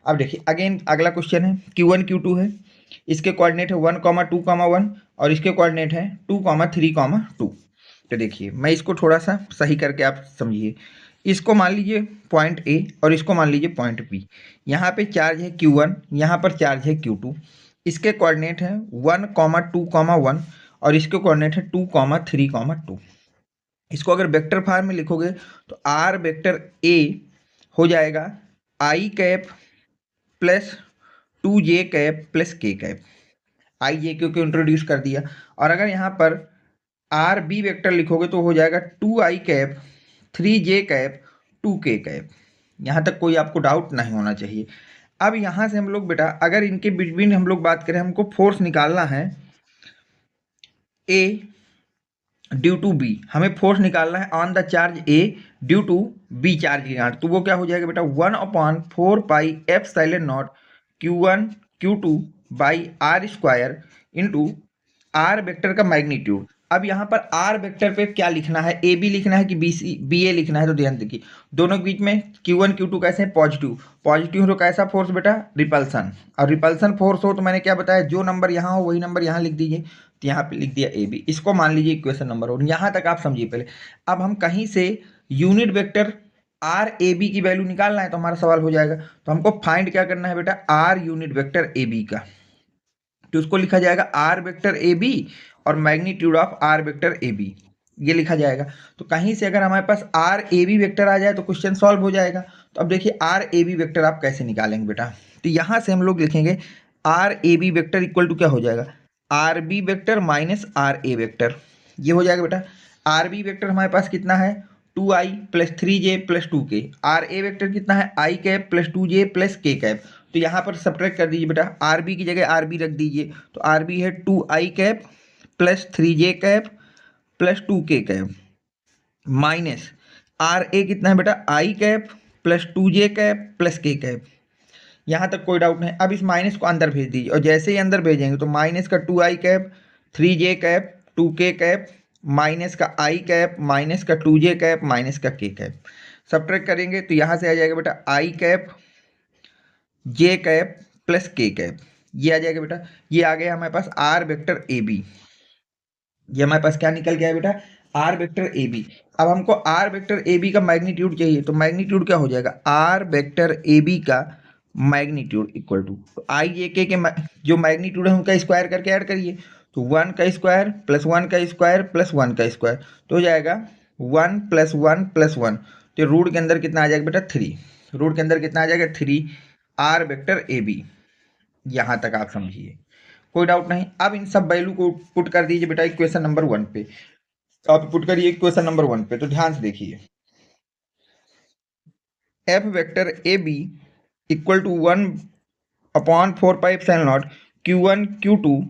अब देखिए अगेन अगला क्वेश्चन है Q1 Q2 है, इसके कोऑर्डिनेट है 1,2,1 और इसके कोऑर्डिनेट है 2,3,2। तो देखिए मैं इसको थोड़ा सा सही करके आप समझिए। इसको मान लीजिए पॉइंट ए और इसको मान लीजिए पॉइंट बी। यहाँ पे चार्ज है Q1, यहाँ पर चार्ज है Q2। इसके कोऑर्डिनेट है 1,2,1 और इसके कोऑर्डिनेट है 2,3,2। इसको अगर वेक्टर फॉर्म में लिखोगे तो आर वेक्टर ए हो जाएगा I cap plus 2j cap plus k cap. I J क्योंकि इंट्रोड्यूस कर दिया। और अगर यहाँ पर आर बी वेक्टर लिखोगे तो हो जाएगा 2i cap 3j cap 2k cap. यहाँ तक कोई आपको डाउट नहीं होना चाहिए। अब यहाँ से हम लोग बेटा अगर इनके बिटवीन हम लोग बात करें, हमको फोर्स निकालना है ए ड्यू टू बी, हमें फोर्स निकालना है on the charge A due to B charge के कारण। तो वो क्या हो जाएगा बेटा 1/4πε0 Q1 Q2 by are square into r vector का मैग्नीट्यूड। अब यहाँ पर आर वेक्टर पे क्या लिखना है, ए बी लिखना है कि बी ए लिखना है। तो ध्यान देखिए दोनों के बीच में Q1 Q2 कैसे हैं, पॉजिटिव। पॉजिटिव तो कैसा फोर्स बेटा, रिपल्सन। और रिपल्सन फोर्स हो तो मैंने क्या बताया, जो नंबर यहाँ हो वही नंबर यहाँ लिख दीजिए। तो यहाँ पे लिख दिया ए बी। इसको मान लीजिए इक्वेशन नंबर 1। यहाँ तक आप समझिए पहले। अब हम कहीं से unit vector r A B की वैल्यू निकालना है तो हमारा सवाल हो जाएगा। तो हमको फाइंड क्या करना है बेटा, r unit vector A B का। तो उसको लिखा जाएगा आर वेक्टर ए बी और magnitude of are vector A B, ये लिखा जाएगा। तो कहीं से अगर हमारे पास आर ए बी वेक्टर आ जाए तो क्वेश्चन सॉल्व हो जाएगा। तो अब देखिए आर ए बी वेक्टर आप कैसे निकालेंगे बेटा। तो यहाँ से हम लोग लिखेंगे r A B vector equal to क्या हो जाएगा, r B vector minus are A vector. ये हो जाएगा बेटा। आर बी वेक्टर हमारे पास कितना है 2i plus 3j plus 2k। R A vector कितना है I cap plus 2j plus k cap. तो यहाँ पर सब्ट्रैक्ट कर दीजिए बेटा, आर बी की जगह आर बी रख दीजिए। तो आर बी है 2i cap plus 3j cap plus 2k cap minus are A कितना है बेटा I cap plus 2j cap plus k cap. यहाँ तक कोई डाउट नहीं। अब इस माइनस को अंदर भेज दीजिए और जैसे ही अंदर भेजेंगे तो माइनस का 2i cap 3j cap 2k cap minus का i कैप माइनस का 2j कैप माइनस का k कैप। सब्ट्रैक्ट करेंगे तो यहाँ से आ जाएगा बेटा i cap j cap plus k cap. ये आ जाएगा बेटा। ये आ गया हमारे पास आर वेक्टर ए बी। ये हमारे पास क्या निकल गया बेटा, आर वेक्टर ए बी। अब हमको आर वेक्टर ए बी का मैग्नीट्यूड चाहिए। तो मैग्नीट्यूड क्या हो जाएगा, आर वेक्टर ए बी का magnitude equal to i j k जो मैग्नीट्यूड है उनका स्क्वायर करके ऐड करिए। तो 1 का स्क्वायर प्लस 1 का स्क्वायर प्लस 1 का स्क्वायर तो हो जाएगा 1 प्लस 1 प्लस 1। तो रूट के अंदर कितना आ जाएगा बेटा 3। रूट के अंदर कितना आ जाएगा 3 आर वेक्टर ए बी। यहाँ तक आप समझिए, कोई डाउट नहीं। अब इन सब वैल्यू को पुट कर दीजिए बेटा इक्वेशन नंबर 1 पे। तो आप पुट करिए इक्वेशन नंबर 1 पे। तो ध्यान से देखिए F vector A B equal to 1/4πε0 Q1 Q2।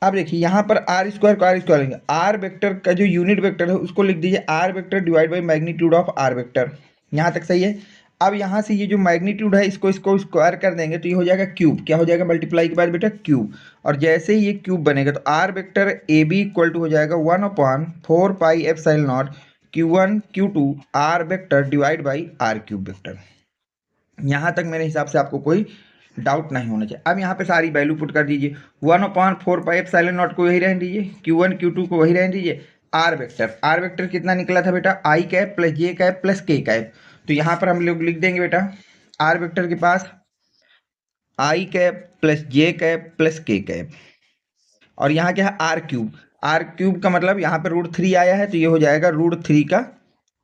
अब देखिए यहाँ पर आर स्क्वायर को आर स्क्वायर लेंगे, आर वेक्टर का जो यूनिट वेक्टर है उसको लिख दीजिए R vector divide by magnitude of are vector. यहाँ तक सही है। अब यहाँ से ये जो मैग्नीट्यूड है इसको स्क्वायर कर देंगे तो ये हो जाएगा क्यूब। क्या हो जाएगा, मल्टीप्लाई के बाद बेटा क्यूब। और जैसे ही ये क्यूब बनेगा तो r vector A B equal to हो जाएगा 1/4πε0 Q1 Q2 are vector divide by r cube vector. यहाँ तक मेरे हिसाब से आपको कोई डाउट नहीं होना चाहिए। अब यहाँ पे सारी वैल्यू पुट कर दीजिए। 1/4πε0 को वही रहने दीजिए, Q1 Q2 को वही रहने दीजिए। आर वेक्टर कितना निकला था बेटा, I cap plus J cap plus के कैप। तो यहाँ पर हम लोग लिख देंगे बेटा आर वेक्टर के पास आई cap plus J cap plus के कैप। और यहाँ क्या है आर क्यूब का मतलब यहाँ पर √3 आया है तो ये हो जाएगा √3 का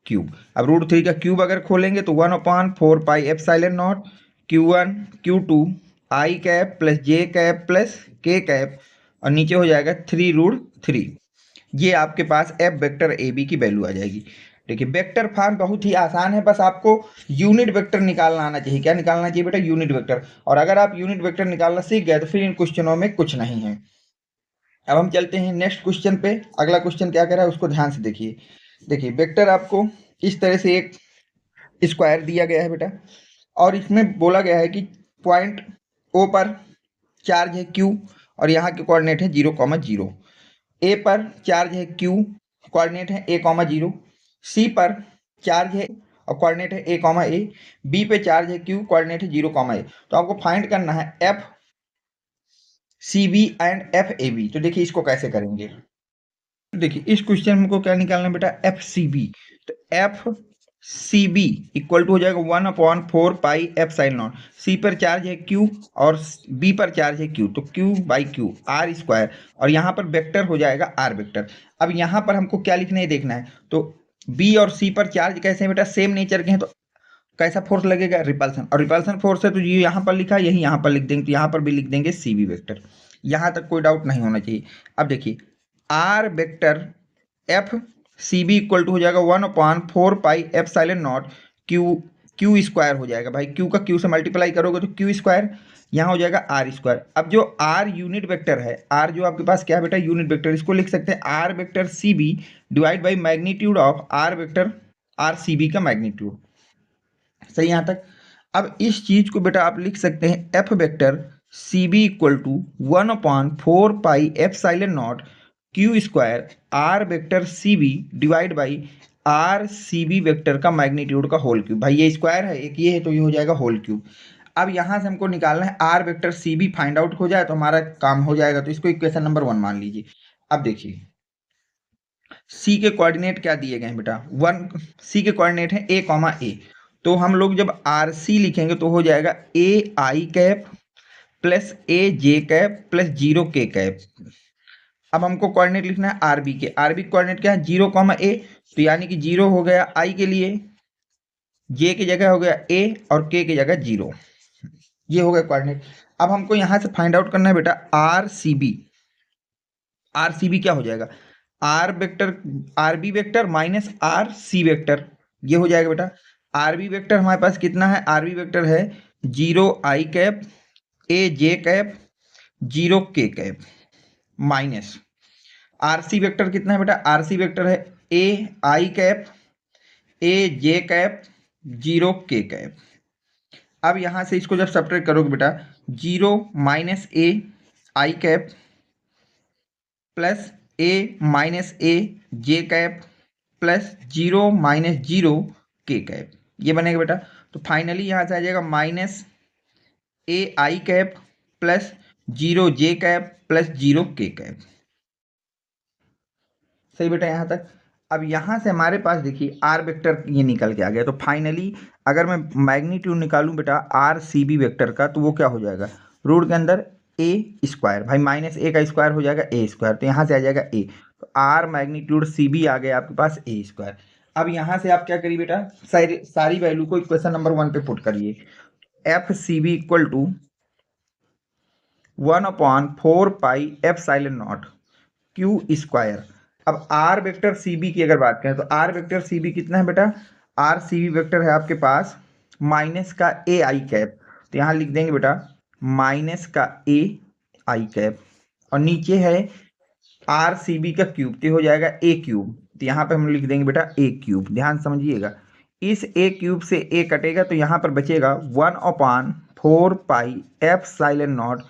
क्यूब। अब √3 का क्यूब अगर खोलेंगे तो 1/4πε0 Q1 Q2 आई cap plus J cap plus के कैप और नीचे हो जाएगा 3√3। ये आपके पास एफ वेक्टर ए बी की वैल्यू आ जाएगी। देखिए वेक्टर फॉर्म बहुत ही आसान है, बस आपको यूनिट वेक्टर निकालना आना चाहिए। क्या निकालना चाहिए बेटा, यूनिट वेक्टर। और अगर आप यूनिट वेक्टर निकालना सीख गए तो फिर इन क्वेश्चनों में कुछ नहीं है। अब हम चलते हैं नेक्स्ट क्वेश्चन पे। अगला क्वेश्चन क्या कह रहा है उसको ध्यान से देखिए। देखिए वेक्टर आपको इस तरह से एक स्क्वायर दिया गया है बेटा और इसमें बोला गया है कि पॉइंट ओ पर चार्ज है Q और यहाँ के कोऑर्डिनेट है 0,0। ए पर चार्ज है Q, कोऑर्डिनेट है a,0। सी पर चार्ज है और कोऑर्डिनेट है ए कॉमा ए, बी पे चार्ज है क्यू, कोऑर्डिनेट है 0 ए। तो आपको फाइंड करना है F C B and F A B. तो देखिए इसको कैसे करेंगे। तो देखिए इस क्वेश्चन में को क्या निकालना है बेटा, एफ सी बी। तो F C B equal to हो जाएगा 1/4 pi epsilon naught. C पर चार्ज है क्यू और बी पर चार्ज है क्यू, तो Q by Q R square, और यहाँ पर वेक्टर हो जाएगा आर वेक्टर। अब यहाँ पर हमको क्या लिखना है देखना है। तो बी और सी पर चार्ज कैसे हैं बेटा, सेम नेचर के हैं, तो कैसा फोर्स लगेगा, रिपल्सन, और रिपल्सन फोर्स है तो ये यहाँ पर लिखा, यही यहाँ पर लिख देंगे, तो यहाँ पर भी लिख देंगे सी बी वेक्टर। यहाँ तक कोई डाउट नहीं होना चाहिए। अब देखिए R vector F C B equal to हो जाएगा 1/4 pi epsilon naught Q, Q square हो जाएगा भाई, क्यू का क्यू से मल्टीप्लाई करोगे तो क्यू स्क्वायर, यहाँ हो जाएगा आर स्क्वायर। अब जो आर यूनिट वेक्टर है, आर जो आपके पास क्या है बेटा, यूनिट वेक्टर, इसको लिख सकते हैं r vector C B divide by magnitude of are vector r C B का मैग्नीट्यूड। सही यहाँ तक। अब इस चीज को बेटा आप लिख सकते हैं F vector C B equal to 1/4 pi epsilon naught Q square r vector C B divide by r C B vector का मैग्नीट्यूड का होल क्यूब। भाई ये स्क्वायर है, एक ये है, तो ये हो जाएगा होल क्यूब। अब यहाँ से हमको निकालना है r vector C B, find out हो जाए तो हमारा काम हो जाएगा। तो इसको इक्वेशन नंबर 1 मान लीजिए। अब देखिए सी के कोऑर्डिनेट क्या दिए गए हैं बेटा, 1, सी के कोऑर्डिनेट है ए कॉमा ए। तो हम लोग जब आर सी लिखेंगे तो हो जाएगा ए आई cap plus A j cap plus 0 k cap. अब हमको कोऑर्डिनेट लिखना है आर बी के, आर बी कोऑर्डिनेट क्या है 0, तो यानी कि 0 हो गया आई के लिए, जे की जगह हो गया ए और के की जगह 0, ये हो गया कोऑर्डिनेट। अब हमको यहाँ से फाइंड आउट करना है बेटा r C B. R C B क्या हो जाएगा, are vector r B vector minus r C vector, ये हो जाएगा बेटा। आर बी वेक्टर हमारे पास कितना है, आर बी वेक्टर है 0 i cap A j cap 0 k cap minus r C vector कितना है बेटा, आर सी वेक्टर है ए आई cap A j cap 0 k cap. अब यहाँ से इसको जब सब्ट्रैक्ट करोगे बेटा 0 माइनस ए आई कैप प्लस ए माइनस ए j cap plus 0 minus 0 k cap, ये बनेगा बेटा। तो फाइनली यहाँ से आ जाएगा माइनस ए आई कैप प्लस 0 जे कैप प्लस 0 के कैप। सही बेटा यहाँ तक। अब यहाँ से हमारे पास देखिए आर वेक्टर ये निकल के आ गया। तो फाइनली अगर मैं मैग्नीट्यूड निकालूं बेटा आर सी बी वेक्टर का, तो वो क्या हो जाएगा, रूट के अंदर ए स्क्वायर, भाई माइनस ए का स्क्वायर हो जाएगा ए स्क्वायर, तो यहाँ से आ जाएगा ए। तो आर मैग्नीट्यूड सी बी आ गया आपके पास ए स्क्वायर। अब यहाँ से आप क्या करिए बेटा, सारी वैल्यू को इक्वेशन नंबर 1 पे पुट करिए। F C B equal to 1/4 pi epsilon naught Q square. अब आर वेक्टर सी बी की अगर बात करें तो आर वेक्टर सी बी कितना है बेटा, आर सी बी वेक्टर है आपके पास माइनस का ए आई कैप, तो यहाँ लिख देंगे बेटा माइनस का ए आई कैप, और नीचे है आर सी बी का क्यूब, तो हो जाएगा ए क्यूब, तो यहाँ पे हम लिख देंगे बेटा ए क्यूब। ध्यान समझिएगा, इस ए क्यूब से ए कटेगा तो यहाँ पर बचेगा 1/4 pi epsilon naught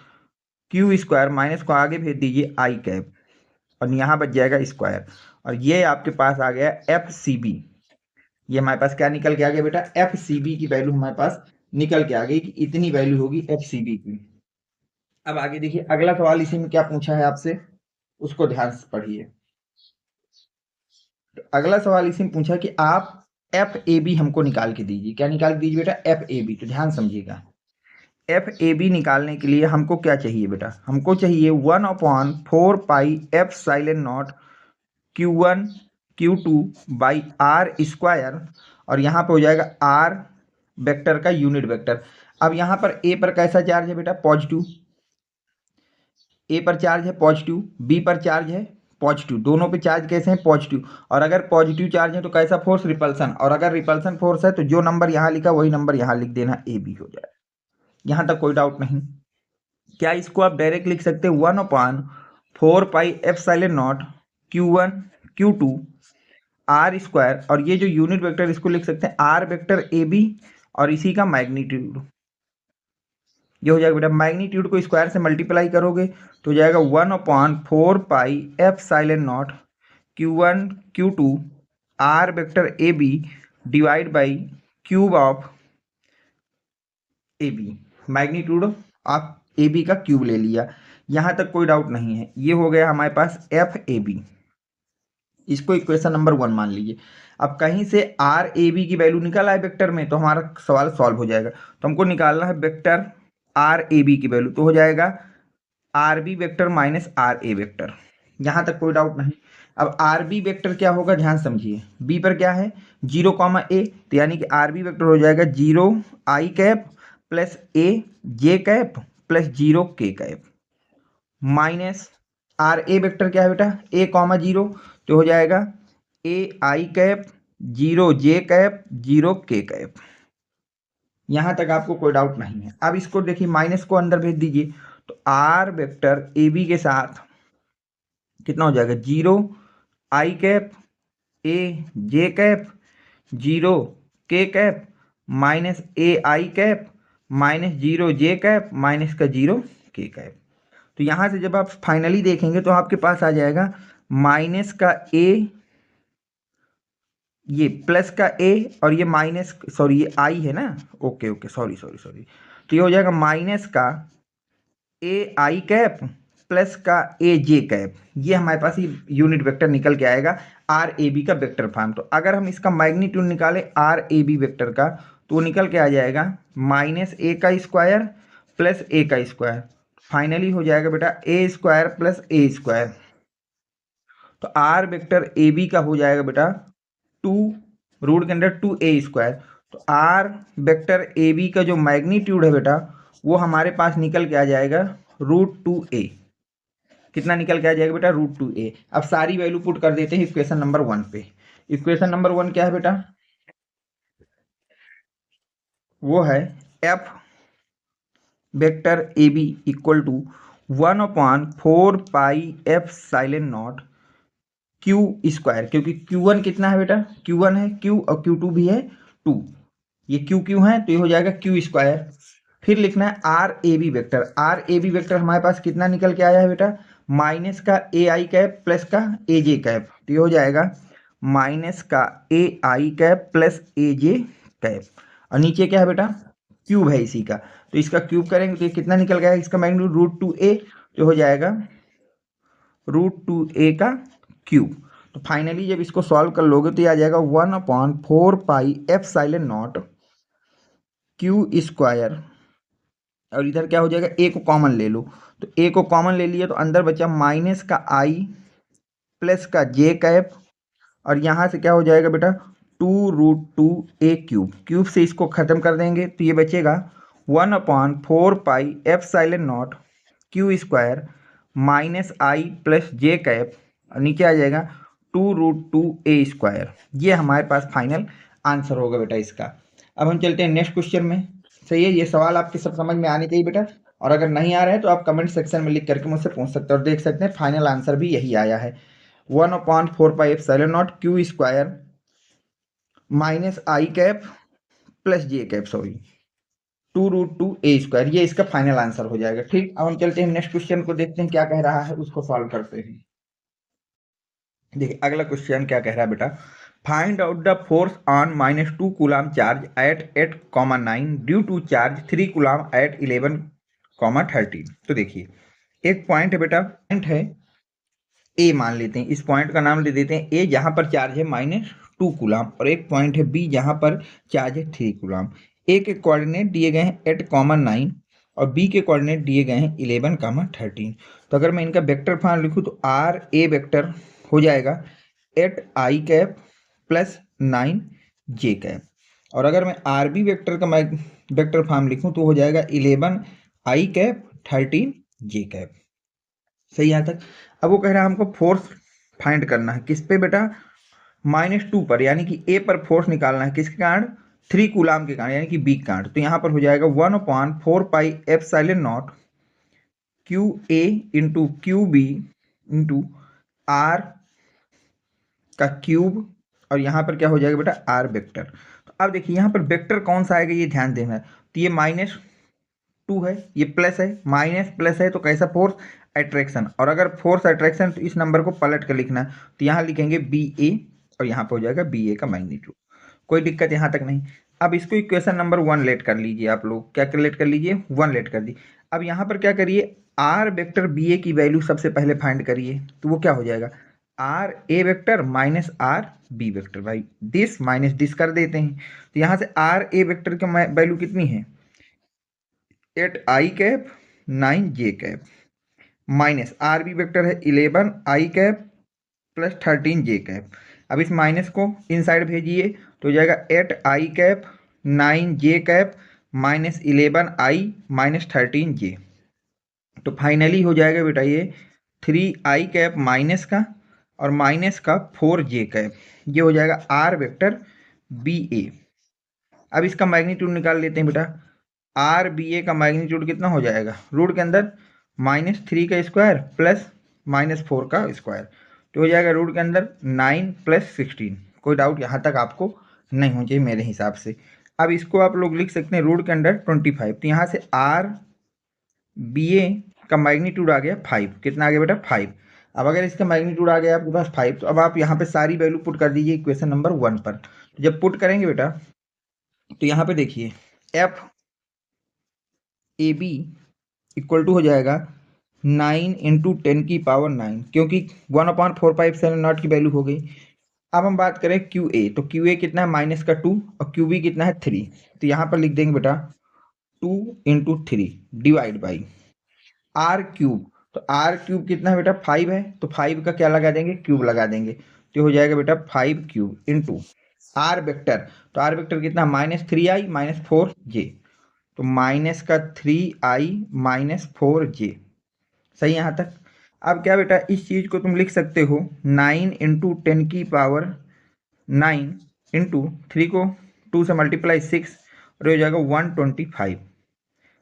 Q square, minus को आगे भेज दीजिए आई कैप, और यहाँ बच जाएगा स्क्वायर, और ये आपके पास आ गया एफ सी बी। ये हमारे पास क्या निकल के आ गया बेटा, एफ सी बी की वैल्यू हमारे पास निकल के आ गई कि इतनी वैल्यू होगी एफ सी बी की। अब आगे देखिए अगला सवाल इसी में क्या पूछा है आपसे, उसको ध्यान से पढ़िए। तो अगला सवाल इसी में पूछा कि आप एफ ए बी हमको निकाल के दीजिए। क्या निकाल के दीजिए बेटा, एफ ए बी। तो ध्यान समझिएगा, एफ ए बी निकालने के लिए हमको क्या चाहिए बेटा, हमको चाहिए 1/4 pi epsilon naught Q1 Q2 by are square, और यहाँ पे हो जाएगा आर वेक्टर का यूनिट वेक्टर। अब यहाँ पर ए पर कैसा चार्ज है बेटा, पॉजिटिव, ए पर चार्ज है पॉजिटिव, बी पर चार्ज है पॉजिटिव, दोनों पे चार्ज कैसे हैं, पॉजिटिव। और अगर पॉजिटिव चार्ज है तो कैसा फोर्स, रिपल्सन, और अगर रिपल्सन फोर्स है तो जो नंबर यहाँ लिखा वही नंबर यहाँ लिख देना, ए बी हो जाए। यहाँ तक कोई डाउट नहीं। क्या इसको आप डायरेक्ट लिख सकते हैं 1/4 pi epsilon naught Q1 Q2 R square, और ये जो यूनिट वेक्टर इसको लिख सकते हैं आर वेक्टर ए बी, और इसी का मैग्नीट्यूड, ये हो जाएगा बेटा। मैग्नीट्यूड को स्क्वायर से मल्टीप्लाई करोगे तो हो जाएगा 1/4 pi epsilon naught Q1 Q2 are vector A B divide by cube of A B, magnitude of A B का क्यूब ले लिया। यहाँ तक कोई डाउट नहीं है। ये हो गया हमारे पास एफ ए बी, इसको इक्वेशन नंबर 1 मान लीजिए। अब कहीं से आर ए बी की वैल्यू निकल आए वेक्टर में तो हमारा सवाल सॉल्व हो जाएगा। तो हमको निकालना है वेक्टर आर ए बी की वैल्यू, तो हो जाएगा r B vector minus are A vector. यहाँ तक कोई डाउट नहीं। अब आर बी वेक्टर क्या होगा, ध्यान समझिए। बी पर क्या है 0 कॉमा ए, तो यानी कि आर बी वेक्टर हो जाएगा 0 i cap plus A j cap plus 0 k cap minus are A vector क्या है बेटा ए कॉमा 0, तो हो जाएगा ए आई कैप 0 जे कैप 0 के कैप। यहाँ तक आपको कोई डाउट नहीं है। अब इसको देखिए माइनस को अंदर भेज दीजिए, तो आर वेक्टर ए बी के साथ कितना हो जाएगा 0 i cap A j cap 0 k cap minus A I cap minus 0 J cap minus का 0 के कैप। तो यहाँ से जब आप फाइनली देखेंगे तो आपके पास आ जाएगा माइनस का ए, ये प्लस का ए और ये माइनस, सॉरी ये आई है ना, okay okay sorry sorry sorry. तो ये हो जाएगा माइनस का ए आई कैप प्लस का ए जे कैप। ये हमारे पास ये यूनिट वेक्टर निकल के आएगा आर ए बी का वेक्टर फॉर्म। तो अगर हम इसका मैग्नीट्यूड निकालें आर ए बी वेक्टर का तो वो निकल के आ जाएगा माइनस ए का स्क्वायर प्लस ए का स्क्वायर, फाइनली हो जाएगा बेटा ए स्क्वायर प्लस ए स्क्वायर। तो आर वेक्टर ए बी का हो जाएगा बेटा 2 रूट के अंदर 2a स्क्वायर। तो आर वेक्टर ए बी का जो मैग्नीट्यूड है बेटा वो हमारे पास निकल के आ जाएगा √2a। कितना निकल के आ जाएगा बेटा √2a। अब सारी वैल्यू पुट कर देते हैं इक्वेशन नंबर 1 पे। इक्वेशन नंबर 1 क्या है बेटा, वो है F vector A B equal to 1/4 pi epsilon naught Q square, क्योंकि Q1 कितना है बेटा Q1 है Q और Q2 भी है 2, ये Q है तो ये हो जाएगा Q स्क्वायर। फिर लिखना है r A B vector. R A B vector हमारे पास कितना निकल के आया है बेटा माइनस का ए आई कैप प्लस का ए जे कैप, तो ये हो जाएगा माइनस का ए आई cap plus A j cap. और नीचे क्या है बेटा क्यूब है इसी का, तो इसका क्यूब करेंगे तो ये कितना निकल गया, इसका मैग्नीट्यूड √2a, तो हो जाएगा √2a का क्यूब। तो फाइनली जब इसको सॉल्व कर लोगे तो ये आ जाएगा 1/4 pi epsilon naught Q square. और इधर क्या हो जाएगा ए को कॉमन ले लो, तो ए को कॉमन ले लिया तो अंदर बचा माइनस का आई प्लस का जे कैप, और यहाँ से क्या हो जाएगा बेटा 2√2a क्यूब। क्यूब से इसको ख़त्म कर देंगे तो ये बचेगा 1/4 pi epsilon naught Q square minus आई प्लस जे कैप, और नीचे आ जाएगा 2√2a स्क्वायर। ये हमारे पास फाइनल आंसर होगा बेटा इसका। अब हम चलते हैं नेक्स्ट क्वेश्चन में। सही है, ये सवाल आपके सब समझ में आने चाहिए बेटा, और अगर नहीं आ रहा है तो आप कमेंट सेक्शन में लिख करके मुझसे पूछ सकते हैं। और देख सकते हैं फाइनल आंसर भी यही आया है 1/4 pi epsilon naught Q square minus आई cap plus J cap, sorry 2√2a square. ये इसका फाइनल आंसर हो जाएगा। ठीक, अब हम चलते हैं नेक्स्ट क्वेश्चन को, देखते हैं क्या कह रहा है, उसको सॉल्व करते हैं। देखिए अगला क्वेश्चन क्या कह रहा है बेटा, find out the force on -2 coulomb charge at 8,9 due to charge 3 coulomb at 11,13। तो देखिए एक पॉइंट है बेटा, पॉइंट है ए मान लेते हैं, इस पॉइंट का नाम ले देते हैं ए, जहां पर चार्ज है -2 कूलम, और एक पॉइंट है बी जहां पर चार्ज है 3 कूलम। ए के कोऑर्डिनेट दिए गए हैं 8,9 और बी के कोऑर्डिनेट दिए गए हैं 11,13। तो अगर मैं इनका वेक्टर फॉर्म लिखूं तो आर ए वेक्टर हो जाएगा 8 I cap plus 9 J cap, और अगर मैं आर बी वेक्टर का मैं वेक्टर फॉर्म लिखूं तो हो जाएगा 11 आई कैप 13 जे कैप। सही यहाँ तक। अब वो कह रहा है हमको फोर्स फाइंड करना है, किस पे बेटा -2 पर, यानी कि ए पर फोर्स निकालना है, किसके कारण 3 कूलम के कारण, यानी कि बी के कारण। तो यहाँ पर हो जाएगा 1/4 pi epsilon naught Q A into Q B into r का क्यूब, और यहाँ पर क्या हो जाएगा बेटा आर वेक्टर। तो अब देखिए यहाँ पर वेक्टर कौन सा आएगा ये ध्यान देना है। तो ये -2 है, ये प्लस है, माइनस प्लस है, तो कैसा फोर्स अट्रैक्शन, और अगर फोर्स अट्रैक्शन तो इस नंबर को पलट कर लिखना है। तो यहाँ लिखेंगे बी ए और यहाँ पर हो जाएगा बी ए का मैग्नीट्यूड। कोई दिक्कत यहाँ तक नहीं। अब इसको इक्वेशन नंबर 1 लेट कर लीजिए, आप लोग क्या लेट कर लीजिए, 1 लेट कर दी। अब यहाँ पर क्या करिए, आर वेक्टर बी ए की वैल्यू सबसे पहले फाइंड करिए, तो वो क्या हो जाएगा, R A vector minus R B vector, भाई दिस माइनस दिस कर देते हैं। तो यहाँ से आर ए वेक्टर की वैल्यू कितनी है, 8 I cap 9 J cap, minus R B vector है 11 I cap plus 13 J cap. अब इस माइनस को इनसाइड भेजिए तो हो जाएगा 8 I cap 9 J cap minus 11 I minus 13 जे। तो फाइनली हो जाएगा बेटा ये 3 आई कैप माइनस का और माइनस का 4 जे कैप, ये हो जाएगा आर वेक्टर बी ए। अब इसका मैग्नीट्यूड निकाल लेते हैं बेटा, आर बी ए का मैग्नीट्यूड कितना हो जाएगा, रूट के अंदर -3 का स्क्वायर प्लस -4 का स्क्वायर, तो हो जाएगा रूट के अंदर 9 + 16। कोई डाउट यहाँ तक आपको नहीं होना चाहिए मेरे हिसाब से। अब इसको आप लोग लिख सकते हैं रूट के अंदर 25। तो यहाँ से आर बी ए का मैग्नीट्यूड आ गया 5, कितना आ गया बेटा 5। अब अगर इसका मैग्नीट्यूड आ गया आपके पास 5, तो अब आप यहाँ पे सारी वैल्यू पुट कर दीजिए इक्वेशन नंबर 1 पर। तो जब पुट करेंगे बेटा तो यहाँ पे देखिए F A B equal to हो जाएगा 9 × 10⁻9, क्योंकि 1/457 की वैल्यू हो गई। अब हम बात करें क्यू ए, तो क्यू ए कितना है -2 और क्यू बी कितना है 3। तो यहाँ पर लिख देंगे बेटा 2 × 3 डिवाइड बाई आर क्यूब। तो आर क्यूब कितना है बेटा 5 है, तो 5 का क्या लगा देंगे, क्यूब लगा देंगे, तो हो जाएगा बेटा 5 क्यूब इंटू आर वेक्टर। तो आर वेक्टर कितना -3i -4 जे, तो माइनस का 3i -4 जे। सही यहाँ तक। अब क्या बेटा इस चीज़ को तुम लिख सकते हो 9 × 10⁻9 इंटू 3 को 2 से मल्टीप्लाई 6 और हो जाएगा 125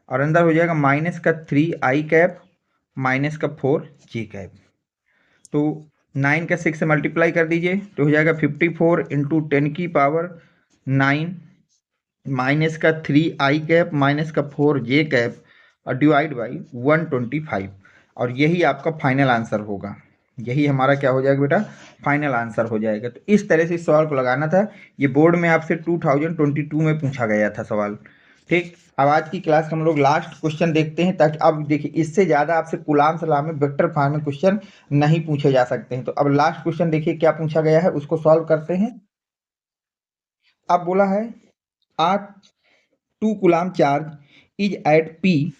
और अंदर हो जाएगा माइनस का 3i कैप माइनस का 4 जे कैप। तो 9 का 6 से मल्टीप्लाई कर दीजिए तो हो जाएगा 54 × 10⁻9 माइनस का 3i कैप माइनस का 4 जे कैप और डिवाइड बाई 125, और यही आपका फाइनल आंसर होगा। यही हमारा क्या हो जाएगा बेटा, फाइनल आंसर हो जाएगा। तो इस तरह से इस सवाल को लगाना था। ये बोर्ड में आपसे 2022 में पूछा गया था सवाल। ठीक, अब आज की क्लास का हम लोग लास्ट क्वेश्चन देखते हैं, ताकि अब देखिए इससे ज़्यादा आपसे कूलाम सलाम में वेक्टर फॉर्म में क्वेश्चन नहीं पूछे जा सकते हैं। तो अब लास्ट क्वेश्चन देखिए क्या पूछा गया है, उसको सॉल्व करते हैं। अब बोला है a 2 coulomb charge is at P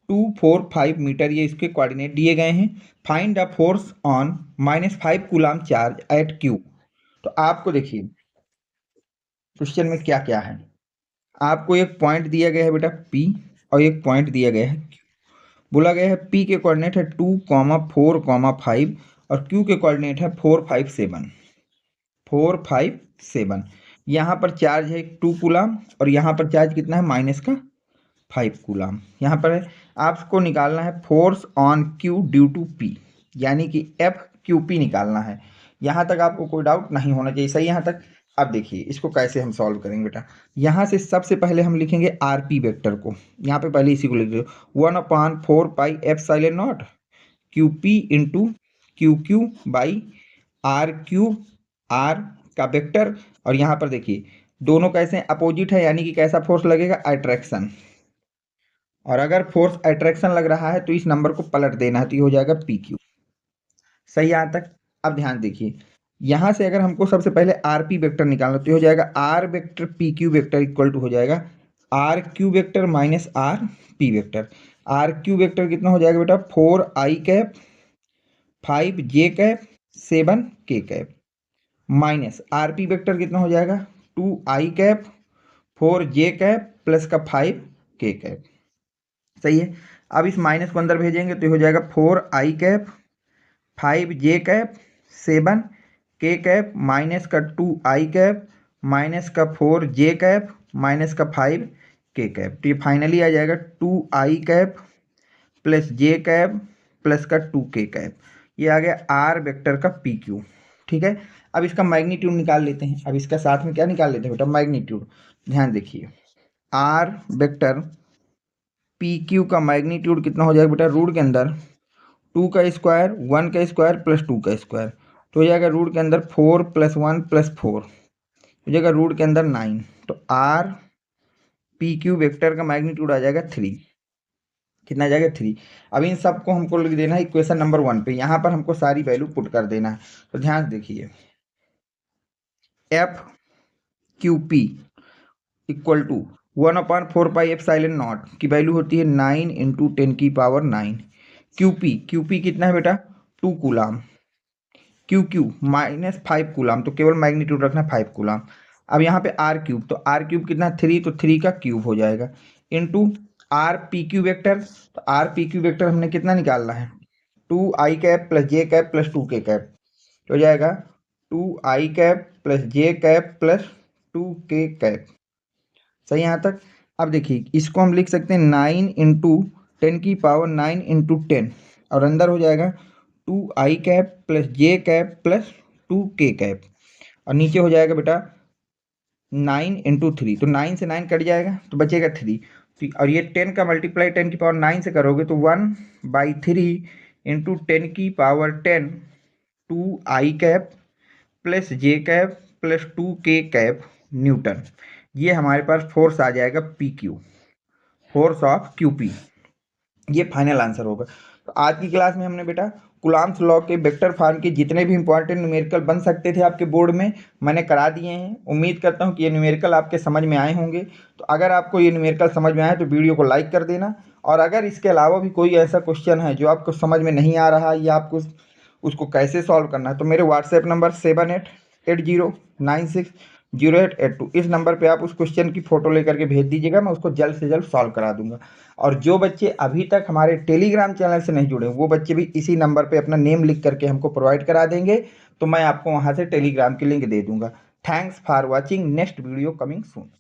245 metre, ये इसके कोऑर्डिनेट दिए गए हैं। Find the force on -5 coulomb charge at Q. तो आपको देखिए क्वेश्चन में क्या क्या है, आपको एक पॉइंट दिया गया है बेटा P और एक पॉइंट दिया गया है Q। बोला गया है P के कोऑर्डिनेट है 2, 4, 5 और Q के कोऑर्डिनेट है 4, 5, 7। 4, 5, 7। यहाँ पर चार्ज है 2 कूलाम और यहाँ पर चार्ज कितना है -5 कूलाम। यहाँ पर आपको निकालना है force on Q due to P, यानी कि FQP निकालना है। यहाँ तक आपको कोई डाउट नहीं होना चाहिए। सही यहाँ तक। अब देखिए इसको कैसे हम सॉल्व करेंगे बेटा। यहाँ से सबसे पहले हम लिखेंगे RP वेक्टर को, यहाँ पे पहले इसी को लिख दो 1/4πε0 QP into QQ by RQ, R का वेक्टर। और यहाँ पर देखिए दोनों कैसे अपोजिट है, यानी कि कैसा फोर्स लगेगा, अट्रैक्शन। और अगर फोर्स अट्रैक्शन लग रहा है तो इस नंबर को पलट देना है, तो ये हो जाएगा PQ। सही यहाँ तक। अब ध्यान देखिए यहाँ से अगर हमको सबसे पहले RP वेक्टर निकालना तो हो जाएगा R vector PQ vector equal to हो जाएगा RQ vector minus RP vector. RQ vector कितना हो जाएगा बेटा 4i कैप 5 जे कैप 7 के कैप माइनस RP वेक्टर कितना हो जाएगा 2i कैप 4 जे कैप प्लस का 5 के कैप। सही है। अब इस माइनस को अंदर भेजेंगे तो हो जाएगा 4i कैप 5 जे कैप 7 के कैप माइनस का 2i कैप माइनस का 4 जे कैप माइनस का 5 के कैप। तो ये फाइनली आ जाएगा 2i cap plus J cap plus का 2 के कैप। ये आ गया आर वेक्टर का PQ। ठीक है। अब इसका मैग्नीट्यूड निकाल लेते हैं। अब इसका साथ में क्या निकाल लेते हैं बेटा, मैग्नीट्यूड। ध्यान देखिए आर वेक्टर PQ का मैग्नीट्यूड कितना हो जाएगा बेटा, रूट के अंदर 2 का स्क्वायर 1 का स्क्वायर प्लस 2 का स्क्वायर, तो हो जाएगा रूट के अंदर 4 + 1 + 4 हो जाएगा रूट के अंदर 9 तो आर पी क्यू वेक्टर का मैग्नीट्यूड आ जाएगा 3। कितना आ जाएगा 3। अब इन सबको हमको लिख देना है इक्वेशन नंबर 1 पे। यहाँ पर हमको सारी वैल्यू पुट कर देना है। तो ध्यान से देखिए, F Q P equal to 1/4πε0 की वैल्यू होती है 9 इंटू 10⁹9। क्यू पी कितना है बेटा 2 कूलाम। क्यू -5 कूलाम, तो केवल मैग्नीट्यूड रखना 5 कूलाम। अब यहाँ पे आर क्यूब, तो आर क्यूब कितना 3, तो 3 का क्यूब हो जाएगा into R P Q vector. तो आर पी क्यू वेक्टर हमने कितना निकालना है 2i cap plus J cap plus 2k cap, तो हो जाएगा 2i cap plus J cap plus 2k cap. सही यहाँ तक। अब देखिए इसको हम लिख सकते हैं 9 इंटू 10⁹9 इंटू 10, और अंदर हो जाएगा 2i cap plus J cap plus 2k cap, और नीचे हो जाएगा बेटा 9 इंटू 3, तो 9 से 9 कट जाएगा तो बचेगा 3। और ये 10 का मल्टीप्लाई 10⁹9 से करोगे तो 1/3 into 10⁻10 2i cap plus J cap plus 2k cap newton. ये हमारे पास फोर्स आ जाएगा P Q, force of Q P. ये फाइनल आंसर होगा। तो आज की क्लास में हमने बेटा कूलॉम्स लॉ के वेक्टर फॉर्म के जितने भी इंपॉर्टेंट न्यूमेरिकल बन सकते थे आपके बोर्ड में मैंने करा दिए हैं। उम्मीद करता हूँ कि ये न्यूमेरिकल आपके समझ में आए होंगे। तो अगर आपको ये न्यूमेरिकल समझ में आए तो वीडियो को लाइक कर देना, और अगर इसके अलावा भी कोई ऐसा क्वेश्चन है जो आपको समझ में नहीं आ रहा या आपको उसको कैसे सॉल्व करना है, तो मेरे व्हाट्सएप नंबर 7880960882 इस नंबर पे आप उस क्वेश्चन की फ़ोटो लेकर के भेज दीजिएगा, मैं उसको जल्द से जल्द सॉल्व करा दूंगा। और जो बच्चे अभी तक हमारे टेलीग्राम चैनल से नहीं जुड़े वो बच्चे भी इसी नंबर पे अपना नेम लिख करके हमको प्रोवाइड करा देंगे, तो मैं आपको वहाँ से टेलीग्राम की लिंक दे दूंगा। Thanks for watching, next video coming soon.